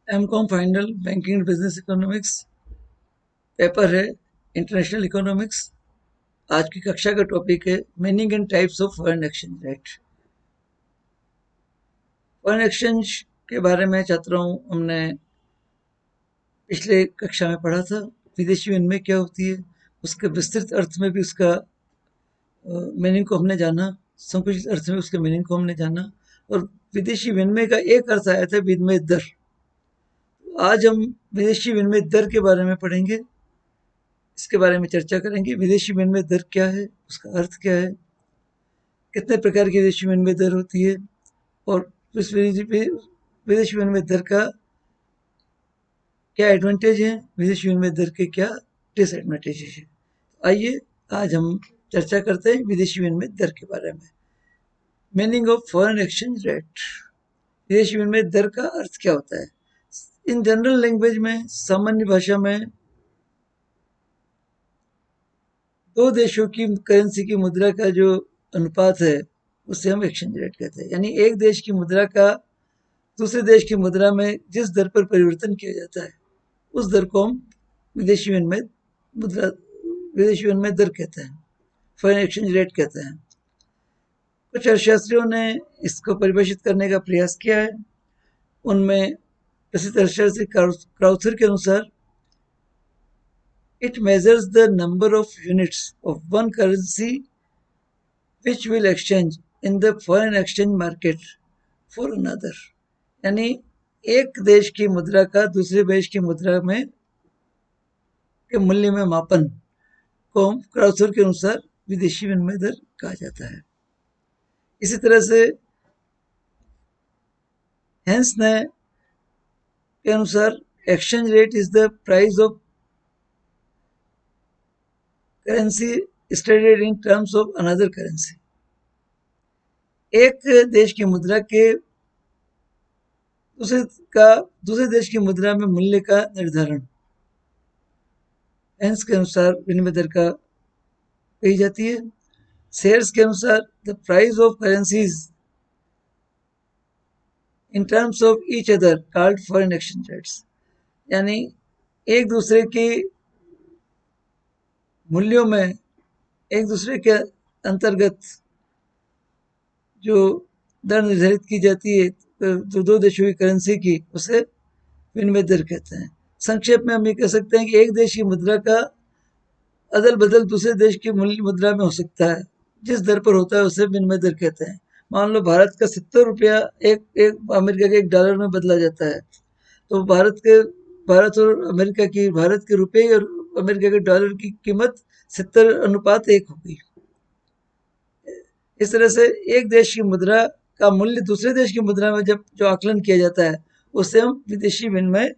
MCom final banking business economics paper है international economics. आज की कक्षा का टॉपिक है meaning and types of foreign exchange rate. Foreign exchange के बारे में छात्रों हमने पिछले कक्षा में पढ़ा था। विदेशी विनिमय क्या होती है, उसके विस्तृत अर्थ में भी उसका मीनिंग को हमने जाना, संकुचित अर्थ में उसके मीनिंग को हमने जाना, और विदेशी विनिमय का एक अर्थ आया था विनिमय दर। आज हम विदेशी विनिमय दर के बारे में पढ़ेंगे, इसके बारे में चर्चा करेंगे। विदेशी विनिमय दर क्या है, उसका अर्थ क्या है, कितने प्रकार की विदेशी विनिमय दर होती है, और उस विदेशी विनिमय दर का क्या एडवांटेज है, विदेशी विनिमय दर के क्या डिसएडवांटेजेस है। आइए आज हम चर्चा करते हैं विदेशी विनिमय दर के बारे में। Meaning of foreign exchange rate. विदेशी विनिमय दर का अर्थ क्या होता है? इन जनरल लैंग्वेज में, सामान्य भाषा में, दो देशों की करेंसी की मुद्रा का जो अनुपात है उसे हम एक्सचेंज रेट कहते हैं। यानी एक देश की मुद्रा का दूसरे देश की मुद्रा में जिस दर पर परिवर्तन किया जाता है उस दर को हम विदेशी विनिमय मुद्रा विदेशी विनिमय दर कहते हैं, फॉरेन एक्सचेंज रेट कहते हैं। कुछ अर्थशास्त्रियों ने इसको परिभाषित करने का प्रयास किया है। उनमें प्रसिद्ध अर्थशास्त्री क्राउथर के अनुसार it measures the number of units of one currency which will exchange in the foreign exchange market for another। यानी एक देश की मुद्रा का दूसरे देश की मुद्रा में के मूल्य में मापन को क्राउथर के अनुसार विदेशी विनिमय दर कहा जाता है। इसी तरह से हेंस ने के अनुसार exchange rate is the price of currency stated in terms of another currency. एक देश की मुद्रा के दूसरे देश की मुद्रा में मूल्य का निर्धारण हेंस के अनुसार विनिमय दर का कही जाती है। शेयर्स के अनुसार the price of currencies in terms of each other called foreign exchange rates. यानी एक दूसरे के मूल्यों में एक दूसरे के अंतर्गत जो दर निर्धारित की जाती है जो दो देशों की करेंसी की, उसे विनिमय दर कहते हैं। संक्षेप में हम ये कह सकते हैं कि एक देश की मुद्रा का अदल बदल दूसरे देश की मूल्य मुद्रा में हो सकता है, जिस दर पर होता है उसे विनिमय दर कहते हैं। मान लो भारत का 70 रुपया एक अमेरिका के $1 में बदला जाता है, तो भारत के रुपये और अमेरिका के डॉलर की कीमत 70:1 होगी। इस तरह से एक देश की मुद्रा का मूल्य दूसरे देश की मुद्रा में जब जो आकलन किया जाता है उसे हम विदेशी विनिमय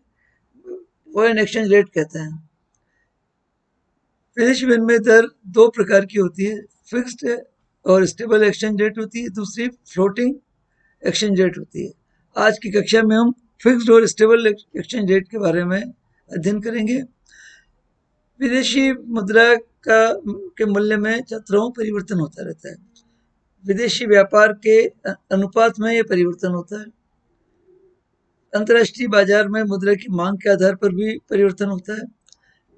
फॉरेन एक्सचेंज रेट कहते हैं। विदेशी विनिमय दर दो प्रकार की होती है, फिक्स्ड और स्टेबल एक्सचेंज रेट होती है, दूसरी फ्लोटिंग एक्सचेंज रेट होती है। आज की कक्षा में हम फिक्स्ड और स्टेबल एक्सचेंज रेट के बारे में अध्ययन करेंगे। विदेशी मुद्रा के मूल्य में छात्रों परिवर्तन होता रहता है। विदेशी व्यापार के अनुपात में यह परिवर्तन होता है। अंतर्राष्ट्रीय बाजार में मुद्रा की मांग के आधार पर भी परिवर्तन होता है,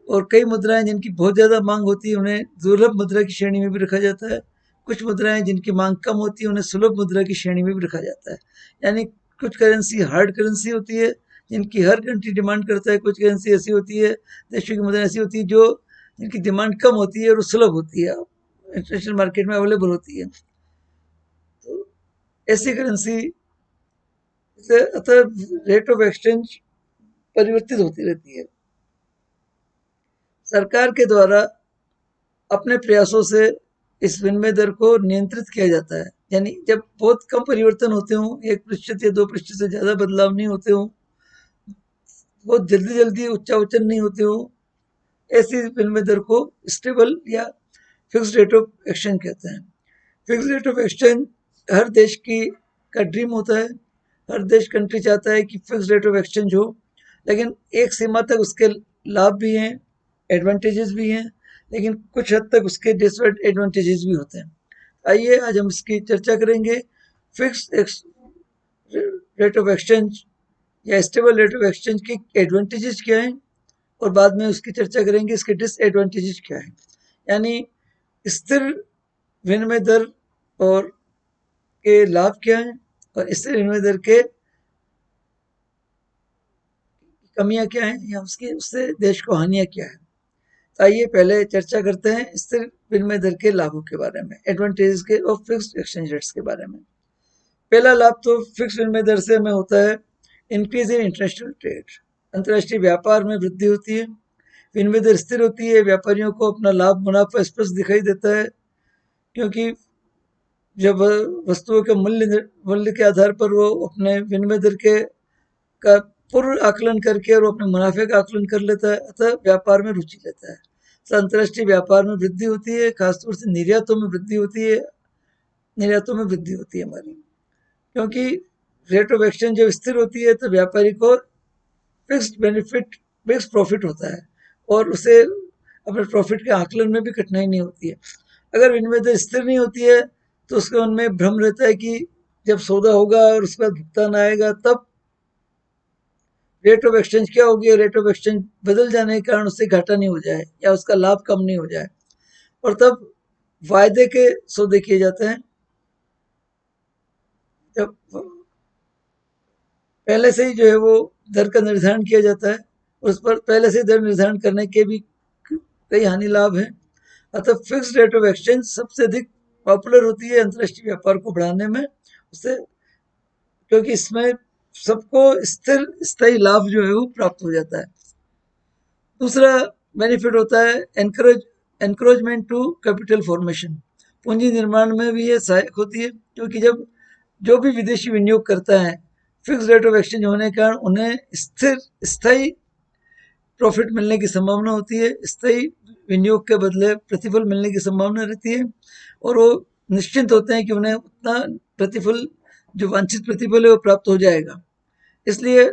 और कई मुद्राएं जिनकी बहुत ज़्यादा मांग होती है उन्हें दुर्लभ मुद्रा की श्रेणी में भी रखा जाता है। कुछ मुद्राएं जिनकी मांग कम होती है उन्हें सुलभ मुद्रा की श्रेणी में भी रखा जाता है। यानी कुछ करेंसी हार्ड करेंसी होती है जिनकी हर कंट्री डिमांड करता है, कुछ करेंसी ऐसी होती है, देशों की मुद्रा ऐसी होती है जो जिनकी डिमांड कम होती है और सुलभ होती है, इंटरनेशनल मार्केट में अवेलेबल होती है। तो ऐसी करेंसी से अतः रेट ऑफ एक्सचेंज परिवर्तित होती रहती है। सरकार के द्वारा अपने प्रयासों से इस विनिमय दर को नियंत्रित किया जाता है। यानी जब बहुत कम परिवर्तन होते हों, 1% या 2% से ज़्यादा बदलाव नहीं होते हों, बहुत जल्दी जल्दी उच्चावचन नहीं होते हों, ऐसी विनिमय दर को स्टेबल या फिक्स्ड रेट ऑफ एक्सचेंज कहते हैं। फिक्स्ड रेट ऑफ एक्सचेंज हर देश का ड्रीम होता है। हर देश कंट्री चाहता है कि फिक्स्ड रेट ऑफ एक्सचेंज हो, लेकिन एक सीमा तक उसके लाभ भी हैं, एडवांटेजेस भी हैं, लेकिन कुछ हद तक उसके डिसएडवांटेजेस भी होते हैं। आइए आज हम इसकी चर्चा करेंगे। फिक्स्ड रेट ऑफ एक्सचेंज या स्टेबल रेट ऑफ एक्सचेंज के एडवांटेजेस क्या हैं, और बाद में उसकी चर्चा करेंगे इसके डिसएडवांटेजेस क्या हैं। यानी स्थिर विनिमय दर और के लाभ क्या हैं, और स्थिर विनिमय दर के कमियां क्या हैं, या उसकी उससे देश को हानियां क्या है। तो आइए पहले चर्चा करते हैं स्थिर विनिमय दर के लाभों के बारे में, एडवांटेजेस के और फिक्स्ड एक्सचेंज रेट्स के बारे में। पहला लाभ तो फिक्स विनिमय दर से हमें होता है इंक्रीज इन इंटरनेशनल ट्रेड, अंतर्राष्ट्रीय व्यापार में वृद्धि होती है। विनिमय दर स्थिर होती है, व्यापारियों को अपना लाभ मुनाफा स्पष्ट दिखाई देता है, क्योंकि जब वस्तुओं के मूल्य मूल्य के आधार पर वो अपने विनिमय दर के का पूर्व आकलन करके और अपने मुनाफे का आकलन कर लेता है, अतः व्यापार में रुचि लेता है। तो अंतर्राष्ट्रीय व्यापार में वृद्धि होती है, खासतौर से निर्यातों में वृद्धि होती है, निर्यातों में वृद्धि होती है हमारी, क्योंकि रेट ऑफ एक्सचेंज जब स्थिर होती है तो व्यापारी को फिक्स्ड बेनिफिट, फिक्स्ड प्रॉफिट होता है, और उसे अपने प्रॉफिट के आकलन में भी कठिनाई नहीं होती है। अगर विनिमय दर स्थिर नहीं होती है तो उसके मन में भ्रम रहता है कि जब सौदा होगा और उसके बाद भुगतान आएगा तब रेट ऑफ एक्सचेंज क्या होगी, और रेट ऑफ एक्सचेंज बदल जाने के कारण उससे घाटा नहीं हो जाए या उसका लाभ कम नहीं हो जाए, और तब वायदे के सौदे किए जाते हैं। जब पहले से ही जो है वो दर का निर्धारण किया जाता है, उस पर पहले से दर निर्धारण करने के भी कई हानि लाभ हैं। अतः फिक्स रेट ऑफ एक्सचेंज सबसे अधिक पॉपुलर होती है अंतर्राष्ट्रीय व्यापार को बढ़ाने में, उससे, क्योंकि इसमें सबको स्थिर स्थायी लाभ जो है वो प्राप्त हो जाता है। दूसरा बेनिफिट होता है एनकरेजमेंट टू कैपिटल फॉर्मेशन, पूंजी निर्माण में भी ये सहायक होती है, क्योंकि जब जो भी विदेशी विनियोग करता है, फिक्स रेट ऑफ एक्सचेंज होने के कारण उन्हें स्थिर स्थायी प्रॉफिट मिलने की संभावना होती है, स्थायी विनियोग के बदले प्रतिफल मिलने की संभावना रहती है, और वो निश्चिंत होते हैं कि उन्हें उतना प्रतिफल, जो वांछित प्रतिफल है वो प्राप्त हो जाएगा। इसलिए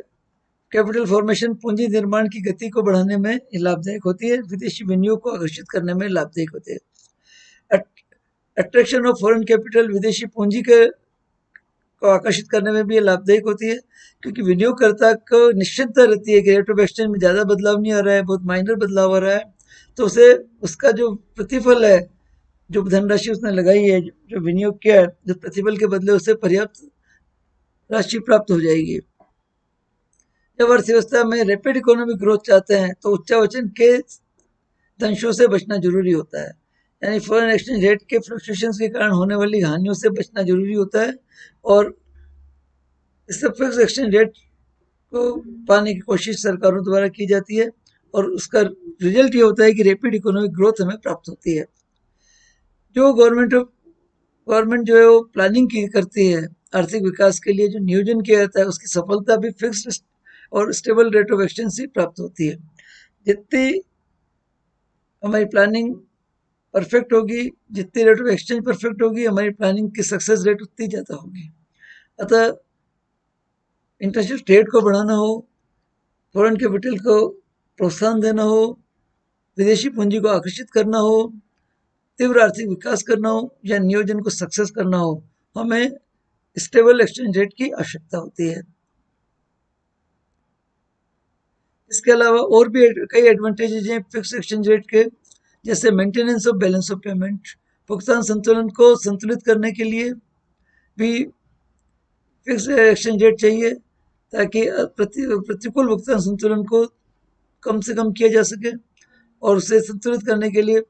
कैपिटल फॉर्मेशन पूंजी निर्माण की गति को बढ़ाने में लाभदायक होती है, विदेशी विनियोग को आकर्षित करने में लाभदायक होती है। अट्रैक्शन ऑफ फॉरेन कैपिटल, विदेशी पूंजी के को आकर्षित करने में भी ये लाभदायक होती है, क्योंकि विनियोगकर्ता को निश्चितता रहती है कि रेट ऑफ एक्सचेंज में ज़्यादा बदलाव नहीं आ रहा है, बहुत माइनर बदलाव आ रहा है, तो उसे उसका जो प्रतिफल है, जो धनराशि उसने लगाई है, जो विनियोग किया है, जो प्रतिफल के बदले उसे पर्याप्त राशि प्राप्त हो जाएगी। जब अर्थव्यवस्था में रैपिड इकोनॉमिक ग्रोथ चाहते हैं तो उच्चावचन के दंशों से बचना जरूरी होता है, यानी फॉरेन एक्सचेंज रेट के फ्लक्चुएशंस के कारण होने वाली हानियों से बचना जरूरी होता है, और इससे फिक्स एक्सचेंज रेट को पाने की कोशिश सरकारों द्वारा की जाती है, और उसका रिजल्ट ये होता है कि रैपिड इकोनॉमिक ग्रोथ हमें प्राप्त होती है। जो गवर्नमेंट जो है वो प्लानिंग की करती है आर्थिक विकास के लिए, जो नियोजन किया जाता है, उसकी सफलता भी फिक्स्ड और स्टेबल रेट ऑफ एक्सचेंज से प्राप्त होती है। जितनी हमारी प्लानिंग परफेक्ट होगी, जितनी रेट ऑफ एक्सचेंज परफेक्ट होगी, हमारी प्लानिंग की सक्सेस रेट उतनी ज़्यादा होगी। अतः इंटरनेशनल ट्रेड को बढ़ाना हो, फॉरेन कैपिटल को प्रोत्साहन देना हो, विदेशी पूंजी को आकर्षित करना हो, तीव्र आर्थिक विकास करना हो, या नियोजन को सक्सेस करना हो, हमें स्टेबल एक्सचेंज रेट की आवश्यकता होती है। इसके अलावा और भी कई एडवांटेजेज हैं फिक्स एक्सचेंज रेट के, जैसे maintenance of balance of payment, भुगतान संतुलन को संतुलित करने के लिए भी फिक्स एक्सचेंज रेट चाहिए, ताकि प्रतिकूल भुगतान संतुलन को कम से कम किया जा सके, और उसे संतुलित करने के लिए,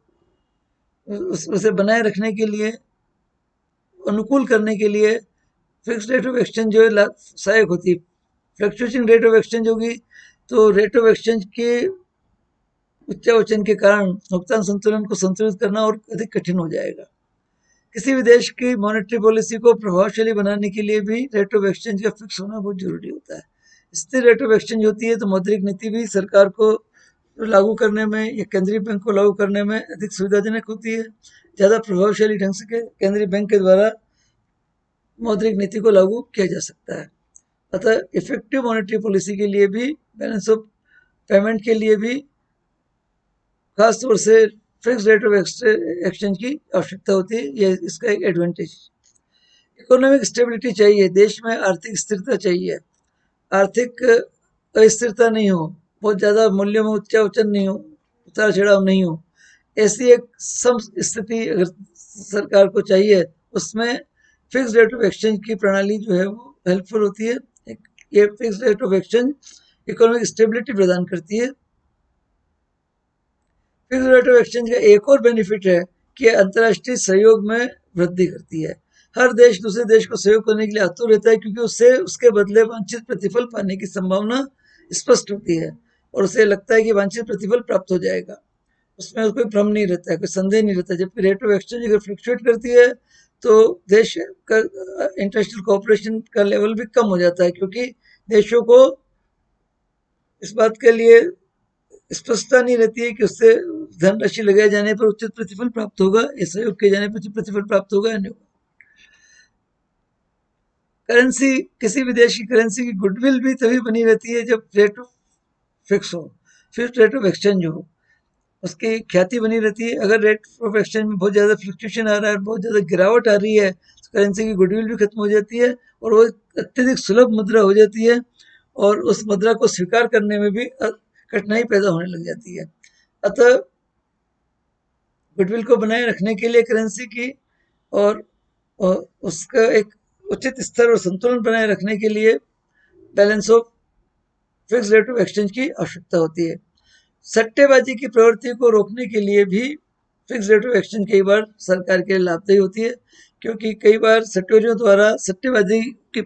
उसे बनाए रखने के लिए, अनुकूल करने के लिए फिक्स रेट ऑफ एक्सचेंज जो है सहायक होती है। फ्लक्चुएटिंग रेट ऑफ एक्सचेंज होगी तो रेट ऑफ एक्सचेंज के उच्चावचन के कारण भुगतान संतुलन को संतुलित करना और अधिक कठिन हो जाएगा। किसी भी देश की मॉनेटरी पॉलिसी को प्रभावशाली बनाने के लिए भी रेट ऑफ एक्सचेंज का फिक्स होना बहुत जरूरी होता है। स्थिर रेट ऑफ एक्सचेंज होती है तो मौद्रिक नीति भी सरकार को लागू करने में या केंद्रीय बैंक को लागू करने में अधिक सुविधाजनक होती है। ज़्यादा प्रभावशाली ढंग से केंद्रीय बैंक के द्वारा मौद्रिक नीति को लागू किया जा सकता है। अतः इफेक्टिव मॉनेटरी पॉलिसी के लिए भी, बैलेंस ऑफ पेमेंट के लिए भी खास तौर से फिक्स रेट ऑफ एक्सचेंज की आवश्यकता होती है। ये इसका एक एडवांटेज। इकोनॉमिक स्टेबिलिटी चाहिए, देश में आर्थिक स्थिरता चाहिए, आर्थिक अस्थिरता नहीं हो, बहुत ज़्यादा मूल्यों में उच्चावचन नहीं हो, उतार चढ़ाव नहीं हो, ऐसी एक सम स्थिति अगर सरकार को चाहिए, उसमें फिक्स रेट ऑफ एक्सचेंज की प्रणाली जो है वो हेल्पफुल होती है। ये fix rate of exchange economic stability प्रदान करती है। फिक्स रेट ऑफ एक्सचेंज का एक और बेनिफिट है कि अंतर्राष्ट्रीय सहयोग में वृद्धि करती है। हर देश दूसरे देश को सहयोग करने के लिए आतुर रहता है, क्योंकि उससे उसके बदले वांछित प्रतिफल पाने की संभावना स्पष्ट होती है और उसे लगता है कि वांछित प्रतिफल प्राप्त हो जाएगा। उसमें कोई भ्रम नहीं रहता है, कोई संदेह नहीं रहता है। जबकि रेट ऑफ एक्सचेंज अगर फ्लक्चुएट करती है तो देश का इंटरनेशनल कोऑपरेशन का लेवल भी कम हो जाता है, क्योंकि देशों को इस बात के लिए स्पष्टता नहीं रहती है कि उससे धनराशि लगाए जाने पर उचित प्रतिफल प्राप्त होगा या सहयोग किए जाने पर उचित प्रतिफल प्राप्त होगा या नहीं होगा। करेंसी, किसी भी देश की करेंसी की गुडविल भी तभी बनी रहती है जब रेट ऑफ फिक्स हो, फिक्स रेट ऑफ एक्सचेंज हो, उसकी ख्याति बनी रहती है। अगर रेट ऑफ एक्सचेंज में बहुत ज़्यादा फ्लक्चुएशन आ रहा है, बहुत ज़्यादा गिरावट आ रही है, तो करेंसी की गुडविल भी खत्म हो जाती है और वो अत्यधिक सुलभ मुद्रा हो जाती है और उस मुद्रा को स्वीकार करने में भी कठिनाई पैदा होने लग जाती है। अतः गुडविल को बनाए रखने के लिए करेंसी की और, उसका एक उचित स्तर और संतुलन बनाए रखने के लिए balance of fix rate of exchange की आवश्यकता होती है। सट्टेबाजी की प्रवृत्ति को रोकने के लिए भी फिक्स रेट ऑफ एक्सचेंज कई बार सरकार के लिए लाभदायी होती है, क्योंकि कई बार सट्टेबाजियों द्वारा सट्टेबाजी की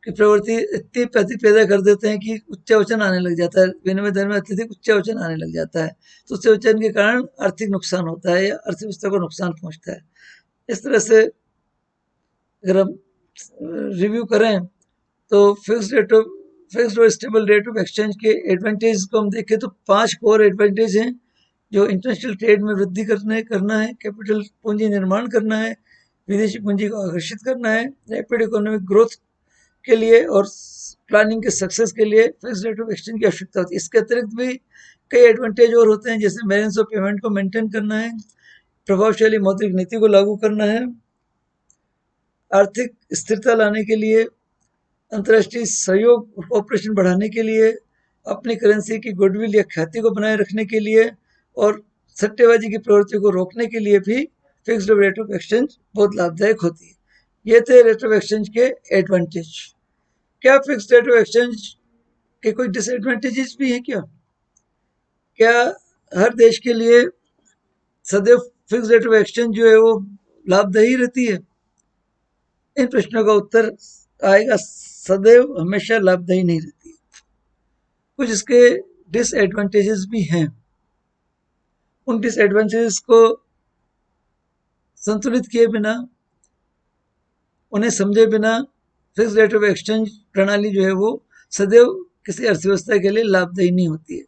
प्रवृत्ति इतनी पैदा कर देते हैं कि उच्चावचन आने लग जाता है, विनिमय दर में अत्यधिक उच्चावचन आने लग जाता है। तो उच्चावचन के कारण आर्थिक नुकसान होता है या अर्थव्यवस्था को नुकसान पहुंचता है। इस तरह से अगर हम रिव्यू करें तो फिक्स्ड और स्टेबल रेट ऑफ एक्सचेंज के एडवांटेज को हम देखें तो 5 कोर एडवांटेज हैं, जो इंटरनेशनल ट्रेड में वृद्धि करना है, कैपिटल पूंजी निर्माण करना है, विदेशी पूंजी को आकर्षित करना है, रैपिड इकोनॉमिक ग्रोथ के लिए और प्लानिंग के सक्सेस के लिए फिक्स रेट ऑफ एक्सचेंज की आवश्यकता होती है। इसके अतिरिक्त भी कई एडवांटेज और होते हैं, जैसे बैलेंस ऑफ पेमेंट को मेंटेन करना है, प्रभावशाली मौद्रिक नीति को लागू करना है, आर्थिक स्थिरता लाने के लिए, अंतर्राष्ट्रीय सहयोग ऑपरेशन बढ़ाने के लिए, अपनी करेंसी की गुडविल या ख्याति को बनाए रखने के लिए और सट्टेबाजी की प्रवृत्ति को रोकने के लिए भी फिक्स्ड रेट ऑफ एक्सचेंज बहुत लाभदायक होती है। ये थे रेट ऑफ एक्सचेंज के एडवांटेज। क्या फिक्स्ड रेट ऑफ एक्सचेंज के कोई डिसएडवांटेजेस भी हैं? क्या हर देश के लिए सदैव फिक्स्ड रेट ऑफ एक्सचेंज जो है वो लाभदायी रहती है? इन प्रश्नों का उत्तर आएगा, सदैव हमेशा लाभदायी नहीं रहती है। कुछ इसके डिसएडवांटेजेस भी हैं। उन डिसएडवांटेजेस को संतुलित किए बिना, उन्हें समझे बिना फिक्स रेट ऑफ एक्सचेंज प्रणाली जो है वो सदैव किसी अर्थव्यवस्था के लिए लाभदायी नहीं होती है।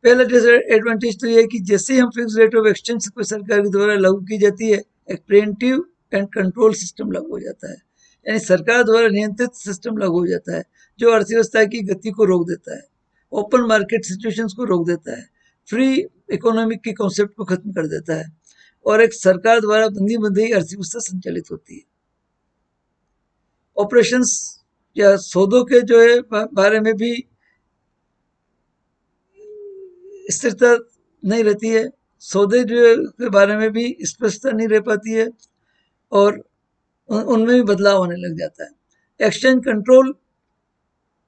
पहला डिसएडवांटेज तो ये है कि जैसे ही हम फिक्स रेट ऑफ एक्सचेंज कोई सरकार के द्वारा लागू की जाती है, एक प्रिवेंटिव एंड कंट्रोल सिस्टम लागू हो जाता है, यानी सरकार द्वारा नियंत्रित सिस्टम लागू हो जाता है, जो अर्थव्यवस्था की गति को रोक देता है, ओपन मार्केट सिचुएशंस को रोक देता है, फ्री इकोनॉमिक के कॉन्सेप्ट को खत्म कर देता है और एक सरकार द्वारा बंदी बंदी अर्थव्यवस्था संचालित होती है। ऑपरेशंस या सौदों के जो है बारे में भी स्थिरता नहीं रहती है, सौदे जो के बारे में भी स्पष्टता नहीं रह पाती है और उनमें भी बदलाव होने लग जाता है। एक्सचेंज कंट्रोल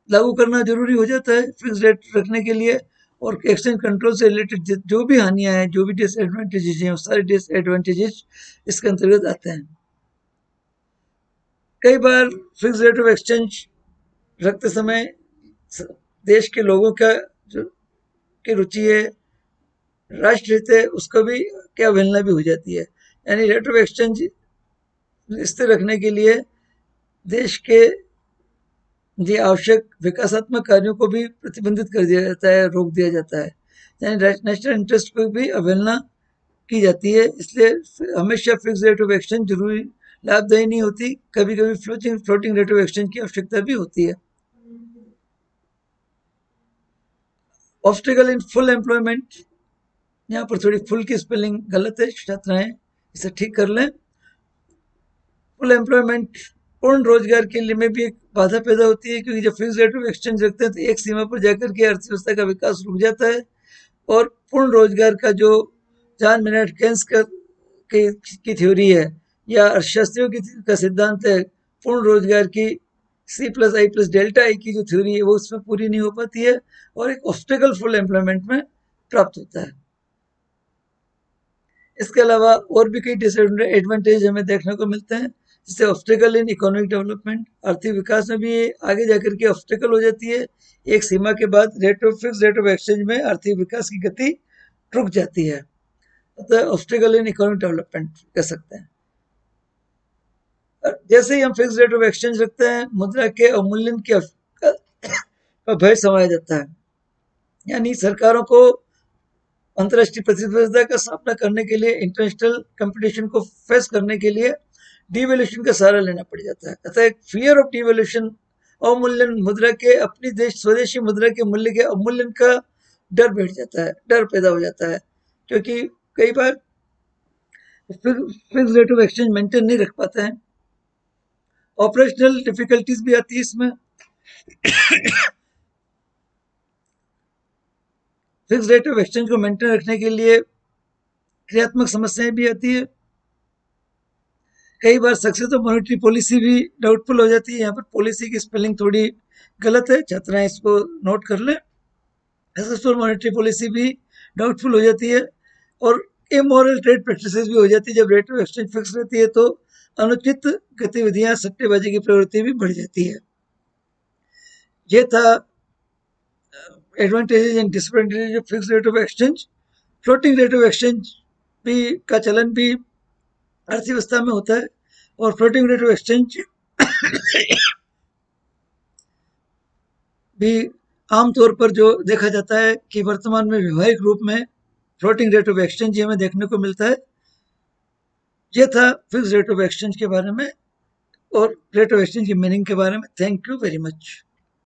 लागू करना जरूरी हो जाता है फिक्स रेट रखने के लिए, और एक्सचेंज कंट्रोल से रिलेटेड जो भी हानियां हैं, जो भी डिसएडवांटेजेस हैं, वो सारे डिसएडवांटेजेस इसके अंतर्गत आते हैं। कई बार फिक्स रेट ऑफ एक्सचेंज रखते समय देश के लोगों का जो की रुचि है, राष्ट्र हित है, उसको भी क्या अवहेलना भी हो जाती है। यानी रेट ऑफ एक्सचेंज स्थिर रखने के लिए देश के जी आवश्यक विकासात्मक कार्यों को भी प्रतिबंधित कर दिया जाता है, रोक दिया जाता है, यानी नेशनल इंटरेस्ट को भी अवहेलना की जाती है। इसलिए हमेशा फिक्स रेट ऑफ एक्सचेंज जरूरी लाभदायी नहीं होती, कभी कभी फ्लोटिंग रेट ऑफ एक्सचेंज की आवश्यकता भी होती है। ऑब्स्टिकल इन फुल एम्प्लॉयमेंट, यहाँ पर थोड़ी फुल की स्पेलिंग गलत है, छात्राएं इसे ठीक कर लें। फुल एम्प्लॉयमेंट पूर्ण रोजगार के लिए में भी एक बाधा पैदा होती है, क्योंकि जब फिक्स रेट ऑफ एक्सचेंज रखते हैं तो एक सीमा पर जाकर के अर्थव्यवस्था का विकास रुक जाता है। और पूर्ण रोजगार का जो जॉन मेनर्ड केन्स की थ्योरी है या अर्थशास्त्रियों का सिद्धांत है, पूर्ण रोजगार की C plus I plus delta I की जो थ्योरी है वो उसमें पूरी नहीं हो पाती है और एक ऑब्स्टेकल फुल एम्प्लॉयमेंट में प्राप्त होता है। इसके अलावा और भी कई डिसएडवांटेज हमें देखने को मिलते हैं, जैसे ऑब्स्टेकल इन इकोनॉमिक डेवलपमेंट, आर्थिक विकास में भी आगे जाकर के ऑब्स्टेकल हो जाती है। एक सीमा के बाद फिक्स रेट ऑफ एक्सचेंज में आर्थिक विकास की गति रुक जाती है, अतः ऑब्स्टेकल इन इकोनॉमिक डेवलपमेंट कह सकते हैं। जैसे ही हम फिक्स रेट ऑफ एक्सचेंज रखते हैं, मुद्रा के अवमूल्यन का भय समाया जाता है, यानी सरकारों को अंतर्राष्ट्रीय प्रतिस्पर्धा का सामना करने के लिए, इंटरनेशनल कंपटीशन को फेस करने के लिए डिवैल्यूएशन का सहारा लेना पड़ जाता है। अतः एक फियर ऑफ डिवैल्यूएशन, अवमूल्यन, मुद्रा के अपनी देश स्वदेशी मुद्रा के मूल्य के अवमूल्यन का डर बैठ जाता है, डर पैदा हो जाता है, क्योंकि कई बार fix rate of exchange maintain नहीं रख पाते हैं। ऑपरेशनल डिफिकल्टीज भी आती है इसमें। फिक्स रेट ऑफ एक्सचेंज को मेंटेन रखने के लिए क्रियात्मक समस्याएं भी आती है। कई बार सक्सेस ऑफ मॉनेटरी पॉलिसी भी डाउटफुल हो जाती है। यहाँ पर पॉलिसी की स्पेलिंग थोड़ी गलत है, छात्राएं इसको नोट कर लें। सक्सेसफुल मॉनेटरी पॉलिसी भी डाउटफुल हो जाती है और इमोरल ट्रेड प्रैक्टिसेस भी हो जाती है। जब रेट ऑफ एक्सचेंज फिक्स रहती है तो अनुचित गतिविधियां, सट्टेबाजी की प्रवृत्ति भी बढ़ जाती है। ये था advantages and disadvantages of fix rate of exchange. Floating rate of exchange भी का चलन भी अर्थव्यवस्था में होता है और फ्लोटिंग रेट ऑफ एक्सचेंज भी आमतौर पर जो देखा जाता है कि वर्तमान में व्यवहारिक रूप में फ्लोटिंग रेट ऑफ एक्सचेंज हमें देखने को मिलता है। ये था फिक्स रेट ऑफ एक्सचेंज के बारे में और रेट ऑफ एक्सचेंज की मीनिंग के बारे में। Thank you very much.